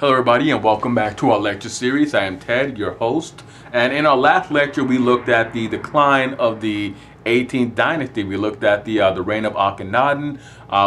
Hello everybody and welcome back to our lecture series. I am Ted, your host. And in our last lecture we looked at the decline of the 18th dynasty. We looked at the reign of Akhenaten.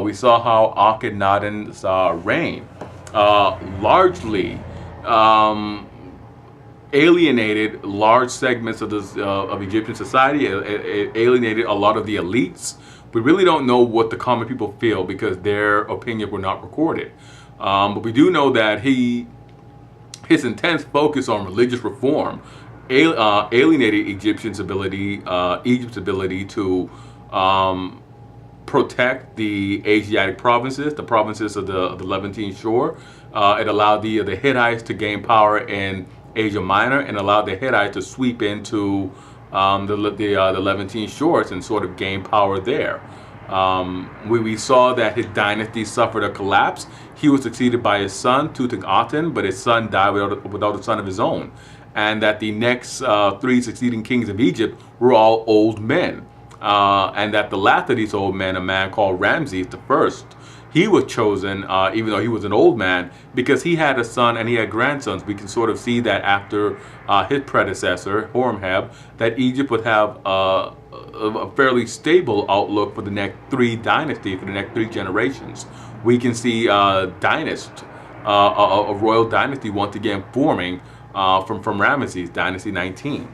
We saw how Akhenaten's reign largely um, alienated large segments of Egyptian society. It alienated a lot of the elites. We really don't know what the common people feel because their opinions were not recorded. But we do know that his intense focus on religious reform alienated Egypt's ability to protect the Asiatic provinces, the provinces of the Levantine shore. It allowed the Hittites to gain power in Asia Minor and allowed the Hittites to sweep into the Levantine shores and sort of gain power there. We saw that his dynasty suffered a collapse. He was succeeded by his son Tutankhaten, but his son died without a son of his own, and that the next three succeeding kings of Egypt were all old men, and that the last of these old men, a man called Ramses the First, he was chosen, even though he was an old man, because he had a son and he had grandsons. We can sort of see that after his predecessor, Horemheb, that Egypt would have a fairly stable outlook for the next three dynasties, for the next three generations. We can see a royal dynasty once again forming from Ramesses, Dynasty 19.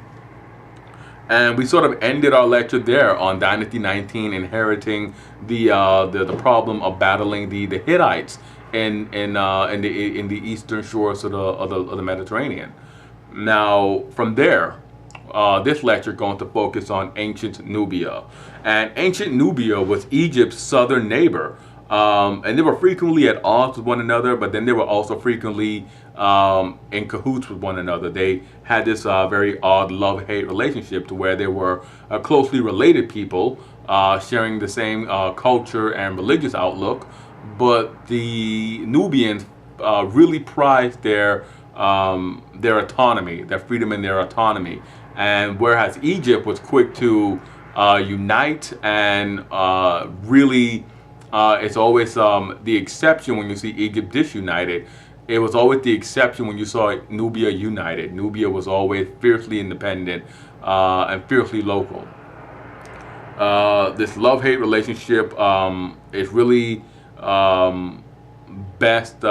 And we sort of ended our lecture there on Dynasty 19, inheriting the problem of battling the Hittites in the eastern shores of the Mediterranean. Now, from there, this lecture is going to focus on ancient Nubia. And ancient Nubia was Egypt's southern neighbor. And they were frequently at odds with one another, but then they were also frequently in cahoots with one another. They had this very odd love-hate relationship to where they were closely related people, sharing the same culture and religious outlook, but the Nubians really prized their autonomy, their freedom and their autonomy. And whereas Egypt was quick to unite and really, it's always the exception when you see Egypt disunited. It was always the exception when you saw Nubia united. Nubia was always fiercely independent and fiercely local. This love-hate relationship is really best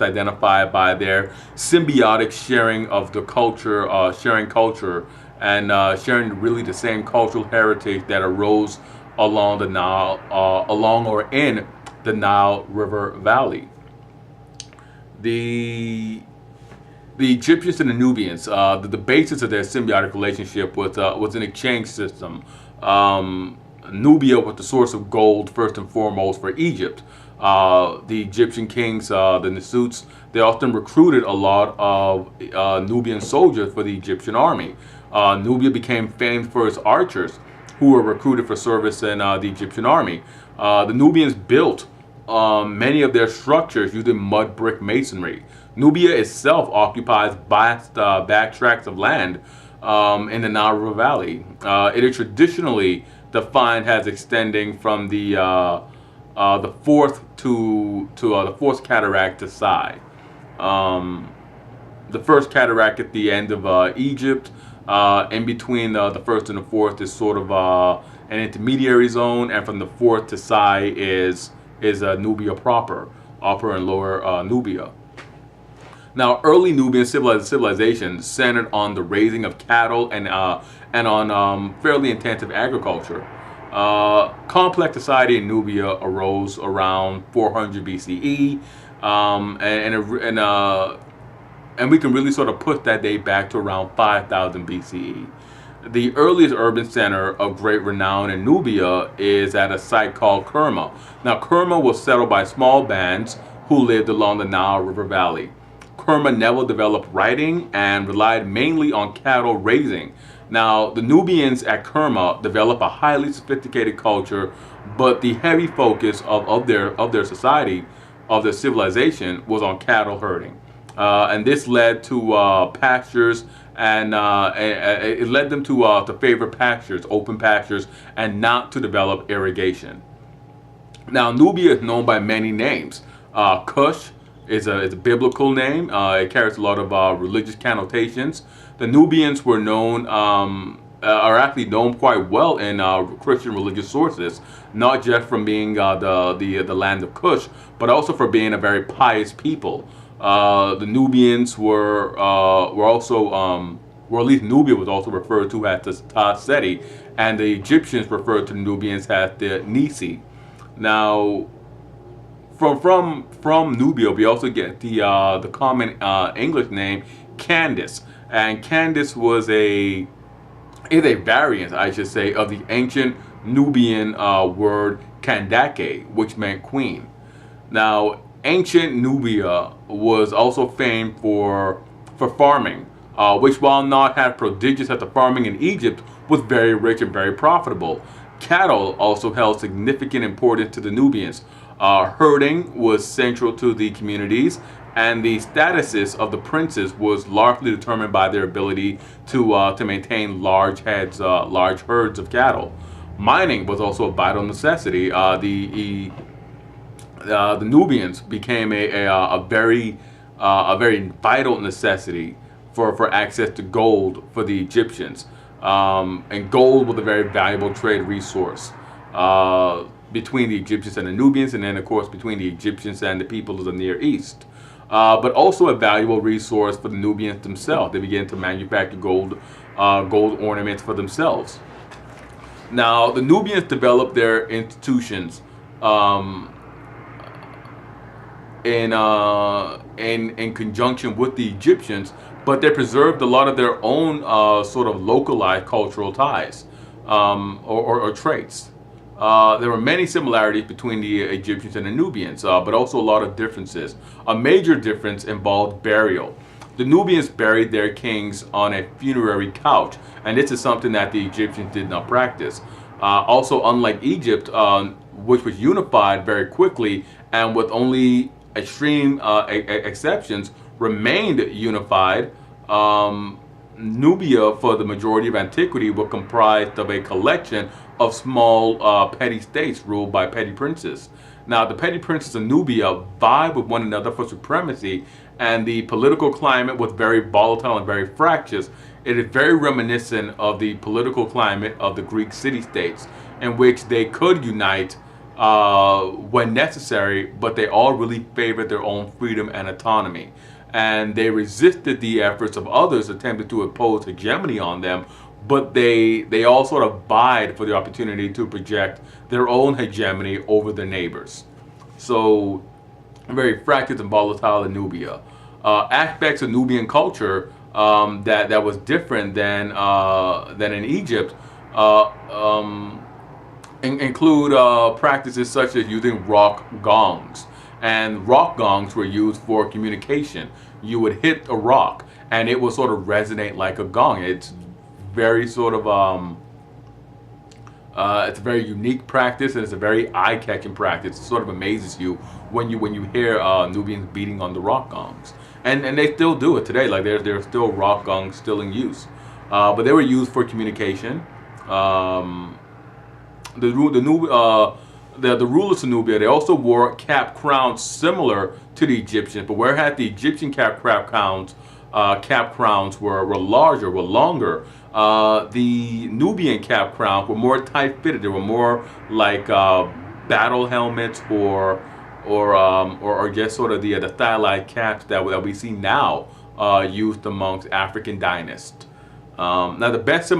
identified by their symbiotic sharing of the culture, sharing culture, and sharing really the same cultural heritage that arose along the Nile, along or in the Nile River Valley. The Egyptians and the Nubians, the basis of their symbiotic relationship was an exchange system. Nubia was the source of gold first and foremost for Egypt. The Egyptian kings, the Nasuts, they often recruited a lot of Nubian soldiers for the Egyptian army. Nubia became famed for its archers, who were recruited for service in the Egyptian army. The Nubians built many of their structures using mud brick masonry. Nubia itself occupies vast tracts of land in the Nile River Valley. It is traditionally defined as extending from the fourth the fourth cataract to Sai. The first cataract at the end of Egypt. In between the first and the fourth is sort of an intermediary zone, and from the fourth to Sai is Nubia proper, Upper and Lower Nubia. Now, early Nubian civilization centered on the raising of cattle and on fairly intensive agriculture. Complex society in Nubia arose around 400 BCE, and we can really sort of put that date back to around 5000 BCE. The earliest urban center of great renown in Nubia is at a site called Kerma. Now, Kerma was settled by small bands who lived along the Nile River Valley. Kerma never developed writing and relied mainly on cattle raising. Now, the Nubians at Kerma developed a highly sophisticated culture, but the heavy focus of their society, of their civilization, was on cattle herding. And this led to pastures, and it led them to favor pastures, open pastures, and not to develop irrigation. Now, Nubia is known by many names: Kush, is a biblical name. It carries a lot of religious connotations. The Nubians were known, are actually known quite well in Christian religious sources, not just from being the land of Cush, but also for being a very pious people. The Nubians were also, or at least Nubia was also referred to as the Ta-Seti, and the Egyptians referred to the Nubians as the Nisi. Now, from Nubia, we also get the common English name Candace, and Candace is a variant, I should say, of the ancient Nubian word Kandake, which meant queen. Now, ancient Nubia was also famed for farming, which, while not as prodigious as the farming in Egypt, was very rich and very profitable. Cattle also held significant importance to the Nubians. Herding was central to the communities, and the statuses of the princes was largely determined by their ability to maintain large herds of cattle. Mining was also a vital necessity. The Nubians became a very vital necessity for access to gold for the Egyptians, and gold was a very valuable trade resource between the Egyptians and the Nubians, and then of course between the Egyptians and the people of the Near East. But also a valuable resource for the Nubians themselves. They began to manufacture gold ornaments for themselves. Now, the Nubians developed their institutions in conjunction with the Egyptians, but they preserved a lot of their own sort of localized cultural ties or traits. There were many similarities between the Egyptians and the Nubians, but also a lot of differences. A major difference involved burial. The Nubians buried their kings on a funerary couch, and this is something that the Egyptians did not practice. Also, unlike Egypt, which was unified very quickly and with only extreme exceptions remained unified, Nubia, for the majority of antiquity, was comprised of a collection of small petty states ruled by petty princes. Now, the petty princes of Nubia vied with one another for supremacy, and the political climate was very volatile and very fractious. It is very reminiscent of the political climate of the Greek city-states, in which they could unite when necessary, but they all really favored their own freedom and autonomy. And they resisted the efforts of others attempting to impose hegemony on them, but they all sort of vied for the opportunity to project their own hegemony over their neighbors. So, very fractious and volatile in Nubia. Aspects of Nubian culture that was different than in Egypt include practices such as using rock gongs. And rock gongs were used for communication. You would hit a rock, and it would sort of resonate like a gong. It's very sort of it's a very unique practice, and it's a very eye-catching practice. It sort of amazes you when you hear Nubians beating on the rock gongs, and they still do it today. Like there's still rock gongs still in use, but they were used for communication. The rulers of Nubia, they also wore cap crowns similar to the Egyptians, but whereas the Egyptian cap crowns were larger, were longer, the Nubian cap crowns were more tight-fitted. They were more like battle helmets or just sort of the stylized caps that we see now used amongst African dynasts. Now, the best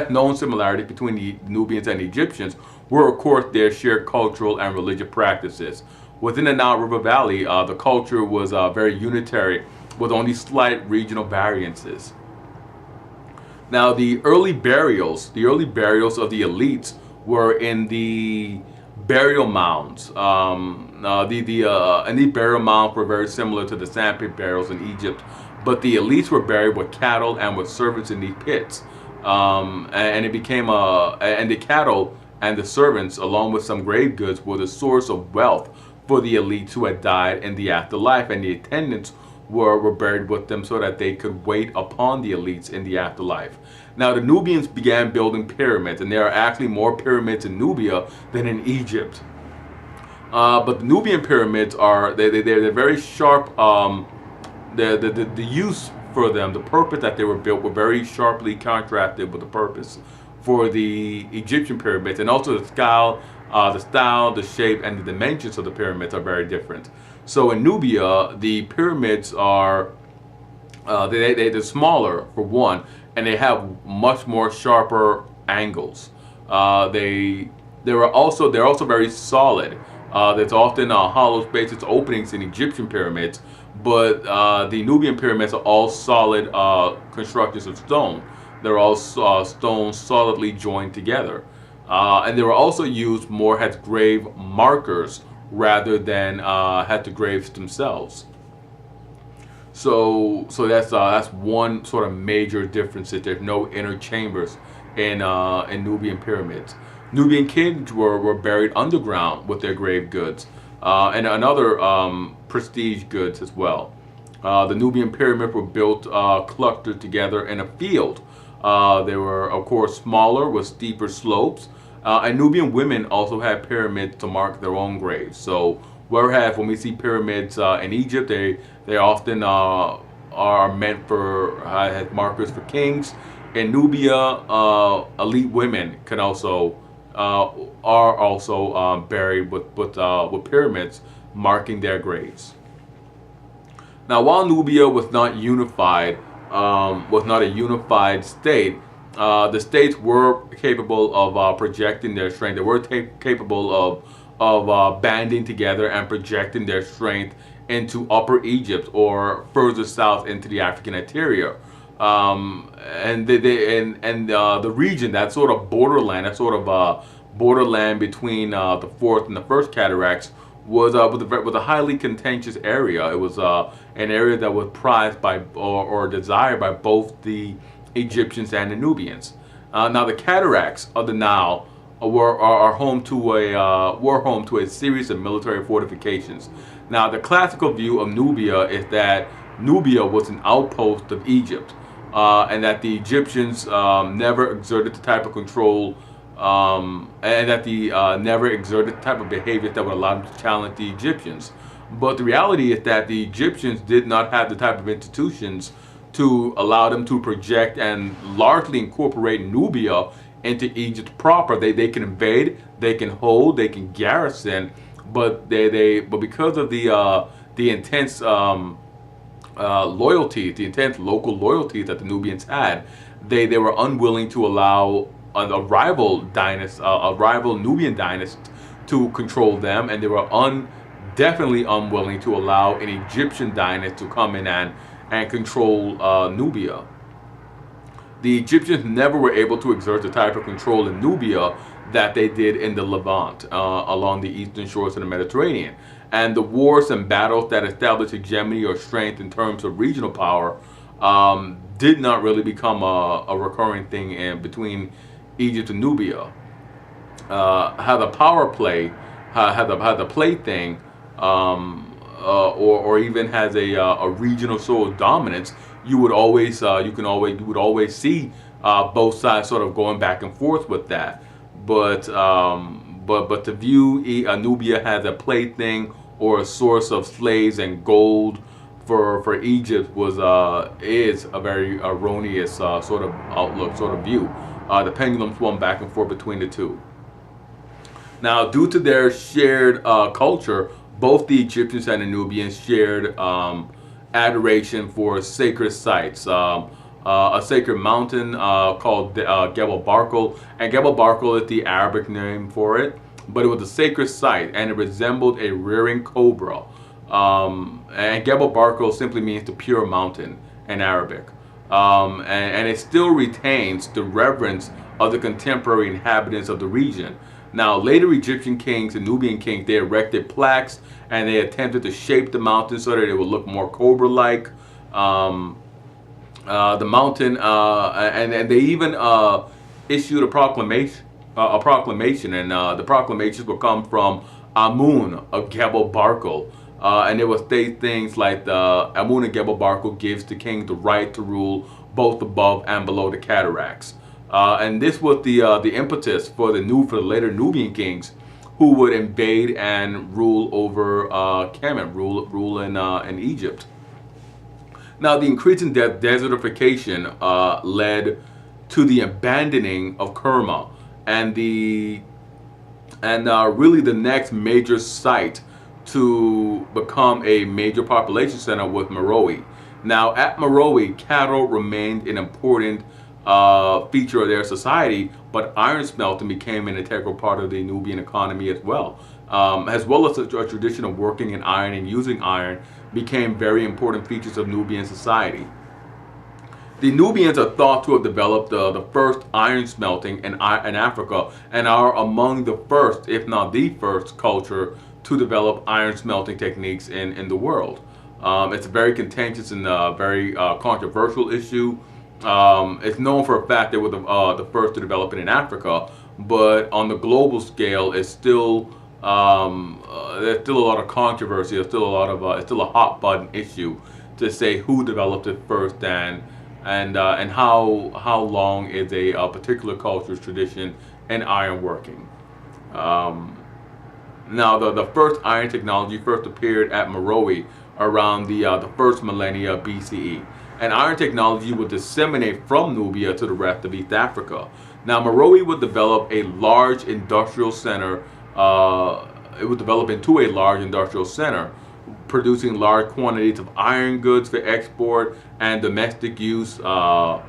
known similarities between the Nubians and the Egyptians were, of course, their shared cultural and religious practices. Within the Nile River Valley, the culture was very unitary, with only slight regional variances. Now, the early burials of the elites were in the burial mounds. And these burial mounds were very similar to the sandpit burials in Egypt, but the elites were buried with cattle and with servants in these pits. And it became and the cattle and the servants, along with some grave goods, were the source of wealth for the elites who had died in the afterlife, and the attendants were buried with them so that they could wait upon the elites in the afterlife. Now, the Nubians began building pyramids, and there are actually more pyramids in Nubia than in Egypt. But the Nubian pyramids are they're very sharp. The use for them, the purpose that they were built, were very sharply contrasted with the purpose for the Egyptian pyramids, and also the style, the shape, and the dimensions of the pyramids are very different. So in Nubia, the pyramids are they're smaller for one, and they have much more sharper angles. They're also very solid. There's often hollow spaces, openings in Egyptian pyramids, but the Nubian pyramids are all solid constructions of stone. They're all stone solidly joined together, and they were also used more as grave markers rather than as the graves themselves. So that's one sort of major difference. That there's no inner chambers in Nubian pyramids. Nubian kings were buried underground with their grave goods and other prestige goods as well. The Nubian pyramids were built clustered together in a field. They were, of course, smaller with steeper slopes. And Nubian women also had pyramids to mark their own graves. So whereas when we see pyramids in Egypt, they often are meant for as markers for kings. In Nubia, elite women can also are also buried with pyramids marking their graves. Now, while Nubia was not a unified state, the states were capable of projecting their strength. They were capable of banding together and projecting their strength into Upper Egypt or further south into the African interior. The region, that sort of borderland between the fourth and the first cataracts, was a highly contentious area. It was an area that was prized by or desired by both the Egyptians and the Nubians. Now, the cataracts of the Nile were home to a series of military fortifications. Now, the classical view of Nubia is that Nubia was an outpost of Egypt, and that the Egyptians never exerted the type of control, and that the never exerted the type of behavior that would allow them to challenge the Egyptians. But the reality is that the Egyptians did not have the type of institutions to allow them to project and largely incorporate Nubia into Egypt proper. They can invade, they can hold, they can garrison, but because of the intense loyalty, the intense local loyalty that the Nubians had, they were unwilling to allow a rival Nubian dynasty to control them, and they were definitely unwilling to allow an Egyptian dynasty to come in and control Nubia. The Egyptians never were able to exert the type of control in Nubia that they did in the Levant, along the eastern shores of the Mediterranean. And the wars and battles that established hegemony or strength in terms of regional power did not really become a recurring thing between Egypt and Nubia. How the power play, how the plaything, or even has a regional sort of dominance, you would always see both sides sort of going back and forth with that. But to view Nubia as a plaything or a source of slaves and gold for Egypt is a very erroneous sort of outlook, sort of view. The pendulum swung back and forth between the two. Now, due to their shared culture, both the Egyptians and the Nubians shared adoration for sacred sites. A sacred mountain called Gebel Barkal, and Gebel Barkal is the Arabic name for it, but it was a sacred site, and it resembled a rearing cobra. And Gebel Barkal simply means the pure mountain in Arabic. And it still retains the reverence of the contemporary inhabitants of the region. Now, later Egyptian kings and Nubian kings, they erected plaques, and they attempted to shape the mountain so that it would look more cobra-like. The mountain, and they even issued a proclamation, and the proclamations would come from Amun of Gebel Barkal, and it would state things like Amun of Gebel Barkal gives the king the right to rule both above and below the cataracts. And this was the impetus for the later Nubian kings who would invade and rule over Kemet, rule in Egypt. Now, the increasing desertification led to the abandoning of Kerma, and really the next major site to become a major population center was Meroe. Now, at Meroe, cattle remained an important feature of their society, but iron smelting became an integral part of the Nubian economy as well as a tradition of working in iron and using iron became very important features of Nubian society. The Nubians are thought to have developed the first iron smelting in Africa, and are among the first, if not the first, culture to develop iron smelting techniques in the world. It's a very contentious and very controversial issue. It's known for a fact they were the first to develop it in Africa, but on the global scale, it's still there's still a lot of controversy. There's still a lot of it's still a hot button issue to say who developed it first and how long is a particular culture's tradition in ironworking. Now, the first iron technology first appeared at Meroe around the first millennia BCE. And iron technology would disseminate from Nubia to the rest of East Africa. Now, Meroe would develop a large industrial center. It would develop into a large industrial center, producing large quantities of iron goods for export and domestic use. Meroe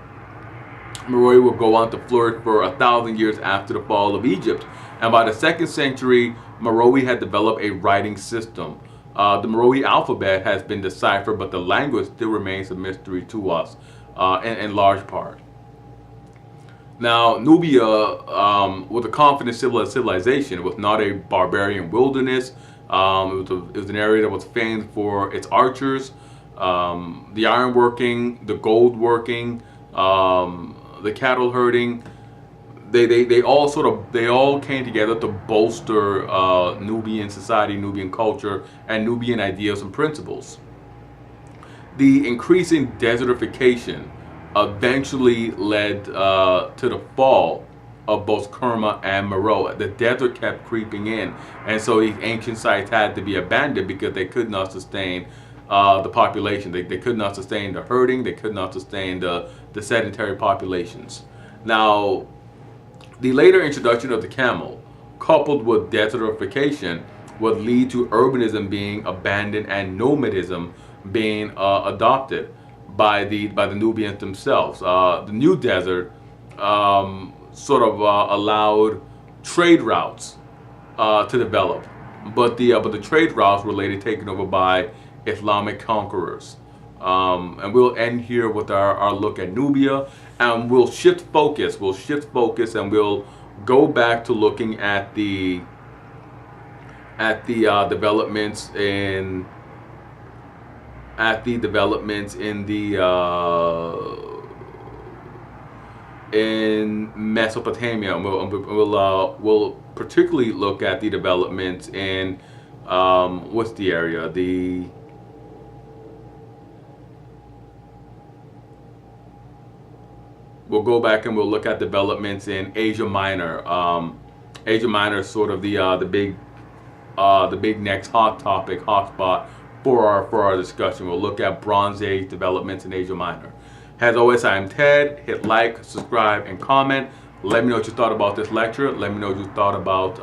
would go on to flourish for 1,000 years after the fall of Egypt. And by the 2nd century, Meroe had developed a writing system. The Meroe alphabet has been deciphered, but the language still remains a mystery to us in large part. Now, Nubia was a confident civilization. It was not a barbarian wilderness. It was an area that was famed for its archers, the ironworking, the gold working, the cattle herding. They all came together to bolster Nubian society, Nubian culture, and Nubian ideals and principles. The increasing desertification eventually led to the fall of both Kerma and Meroe. The desert kept creeping in, and so these ancient sites had to be abandoned because they could not sustain the population. They could not sustain the herding. They could not sustain the sedentary populations. Now, the later introduction of the camel, coupled with desertification, would lead to urbanism being abandoned and nomadism being adopted by the Nubians themselves. The new desert allowed trade routes to develop, but the trade routes were later taken over by Islamic conquerors. And we'll end here with our look at Nubia, and we'll shift focus. And we'll go back to looking at the developments in in Mesopotamia. And we'll particularly look at the developments in what's the area? We'll go back and we'll look at developments in Asia Minor. Asia Minor is sort of the big next hot spot for our discussion. We'll look at Bronze Age developments in Asia Minor. As always, I'm Ted. Hit like, subscribe, and comment. Let me know what you thought about this lecture. Let me know what you thought about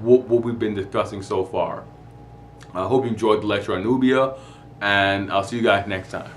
what we've been discussing so far. I hope you enjoyed the lecture on Nubia, and I'll see you guys next time.